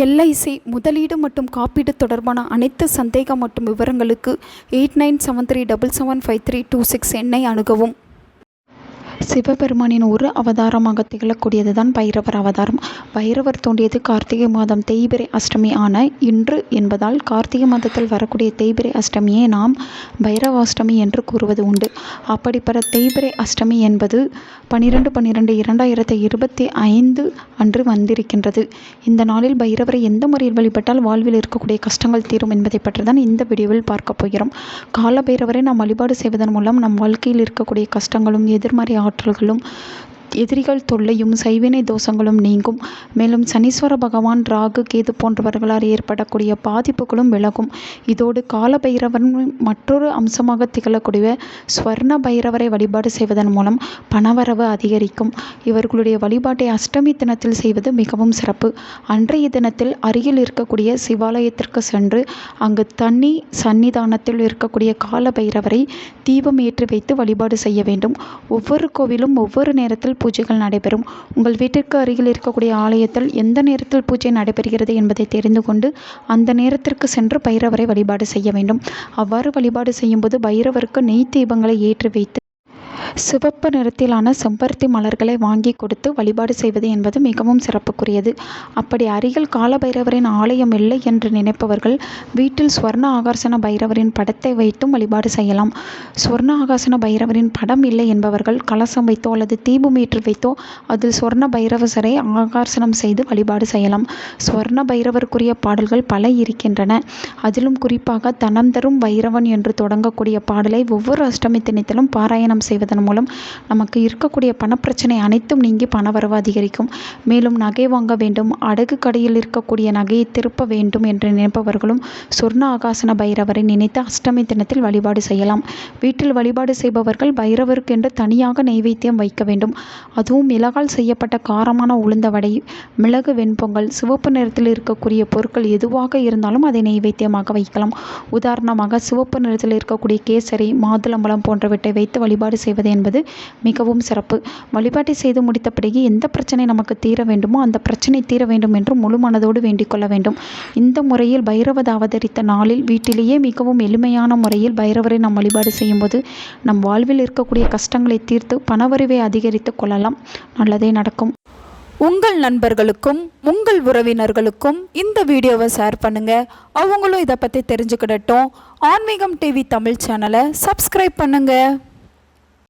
LIC முதலீடு மற்றும் காப்பீடு தொடர்பான அனைத்து சந்தேகம் மற்றும் விவரங்களுக்கு 8973775326 எண்ணை அணுகவும். சிவபெருமானின் ஒரு அவதாரமாக திகழக்கூடியதுதான் பைரவர் அவதாரம். பைரவர் தோன்றியது கார்த்திகை மாதம் தேய்பிறை அஷ்டமி ஆன இன்று என்பதால் கார்த்திகை மாதத்தில் வரக்கூடிய தேய்பிறை அஷ்டமியை நாம் பைரவாஷ்டமி என்று கூறுவது உண்டு. அப்படிப்பட்ட தேய்பிறை அஷ்டமி என்பது 12/12/2025 அன்று வந்திருக்கின்றது. இந்த நாளில் பைரவரை எந்த முறையில் வழிபட்டால் வாழ்வில் இருக்கக்கூடிய கஷ்டங்கள் தீரும் என்பதை பற்றி தான் இந்த வீடியோவில் பார்க்க போகிறோம். கால பைரவரை நாம் வழிபாடு செய்வதன் மூலம் நம் வாழ்க்கையில் இருக்கக்கூடிய கஷ்டங்களும் எதிர்மறை ஆற்றல்களும் எதிரிகள் தொல்லையும் செய்வினை தோஷங்களும் நீங்கும். மேலும் சனீஸ்வர பகவான், ராகு, கேது போன்றவர்களால் ஏற்படக்கூடிய பாதிப்புகளும் விலகும். இதோடு கால பைரவன் மற்றொரு அம்சமாக திகழக்கூடிய ஸ்வர்ண பைரவரை வழிபாடு செய்வதன் மூலம் பணவரவு அதிகரிக்கும். இவர்களுடைய வழிபாட்டை அஷ்டமி தினத்தில் செய்வது மிகவும் சிறப்பு. அன்றைய தினத்தில் அருகில் இருக்கக்கூடிய சிவாலயத்திற்கு சென்று அங்கு தனி சன்னிதானத்தில் இருக்கக்கூடிய கால பைரவரை தீபம் ஏற்றி வைத்து வழிபாடு செய்ய வேண்டும். ஒவ்வொரு கோவிலும் ஒவ்வொரு நேரத்தில் பூஜைகள் நடைபெறும். உங்கள் வீட்டிற்கு அருகில் இருக்கக்கூடிய ஆலயத்தில் எந்த நேரத்தில் பூஜை நடைபெறுகிறது என்பதை தெரிந்து கொண்டு அந்த நேரத்திற்கு சென்று பைரவரை வழிபாடு செய்ய வேண்டும். அவ்வாறு வழிபாடு செய்யும்போது பைரவருக்கு நெய் தீபங்களை ஏற்றி வைத்து சிவப்பு நிறத்திலான செம்பருத்தி மலர்களை வாங்கி கொடுத்து வழிபாடு செய்வது என்பது மிகவும் சிறப்புக்குரியது. அப்படி அருகில் கால பைரவரின் ஆலயம் இல்லை என்று நினைப்பவர்கள் வீட்டில் ஸ்வர்ண ஆகர்ஷண பைரவரின் படத்தை வைத்தும் வழிபாடு செய்யலாம். ஸ்வர்ண ஆகர்ஷண பைரவரின் படம் இல்லை என்பவர்கள் கலசம் வைத்தோ அல்லது தீபம் ஏற்றி வைத்தோ அதில் ஸ்வர்ண பைரவசரை ஆகர்ஷணம் செய்து வழிபாடு செய்யலாம். ஸ்வர்ண பைரவருக்குரிய பாடல்கள் பல இருக்கின்றன. அதிலும் குறிப்பாக தனம் தரும் பைரவன் என்று தொடங்கக்கூடிய பாடலை ஒவ்வொரு அஷ்டமி தினத்திலும் பாராயணம் செய்வதன் மூலம் நமக்கு இருக்கக்கூடிய பணப்பிரச்சனை அனைத்தும் நீங்கி பணவரவு அதிகரிக்கும். மேலும் நகை வாங்க வேண்டும், அடகு கடையில் இருக்கக்கூடிய நகையை திருப்ப வேண்டும் என்று நினைப்பவர்களும் சொர்ண ஆகாசன பைரவரை நினைத்து அஷ்டமி தினத்தில் வழிபாடு செய்யலாம். வீட்டில் வழிபாடு செய்பவர்கள் பைரவருக்கு என்று தனியாக நெய்வேத்தியம் வைக்க வேண்டும். அதுவும் மிளகால் செய்யப்பட்ட காரமான உளுந்த வடை, மிளகு வெண்பொங்கல், சிவப்பு நிறத்தில் இருக்கக்கூடிய பொருட்கள் எதுவாக இருந்தாலும் அதை நெய்வேத்தியமாக வைக்கலாம். உதாரணமாக சிவப்பு நிறத்தில் இருக்கக்கூடிய கேசரி, மாதுளம்பழம் போன்றவற்றை வைத்து வழிபாடு செய்வது என்பது மிகவும் சிறப்பு. வழிபாட்டை செய்து முடித்த பிறகு எந்த பிரச்சனை நமக்கு தீர வேண்டுமோ அந்த பிரச்சனை தீர வேண்டும் என்று முழு மனதோடு வேண்டிக் கொள்ள வேண்டும். இந்த முறையில் பைரவர் அவதரித்த நாளில் வீட்டிலேயே மிகவும் எளிமையான முறையில் பைரவரை நாம் வழிபாடு செய்யும்போது நம் வாழ்வில் இருக்கக்கூடிய கஷ்டங்களை தீர்த்து பணவரவை அதிகரித்து கொள்ளலாம். நல்லதே நடக்கும். உங்கள் நண்பர்களுக்கும் உங்கள் உறவினர்களுக்கும் இந்த வீடியோவை ஷேர் பண்ணுங்க. அவங்களும் இதை பற்றி தெரிஞ்சுக்கிடட்டும். ஆன்மீகம் டிவி தமிழ் சேனலை சப்ஸ்கிரைப் பண்ணுங்க.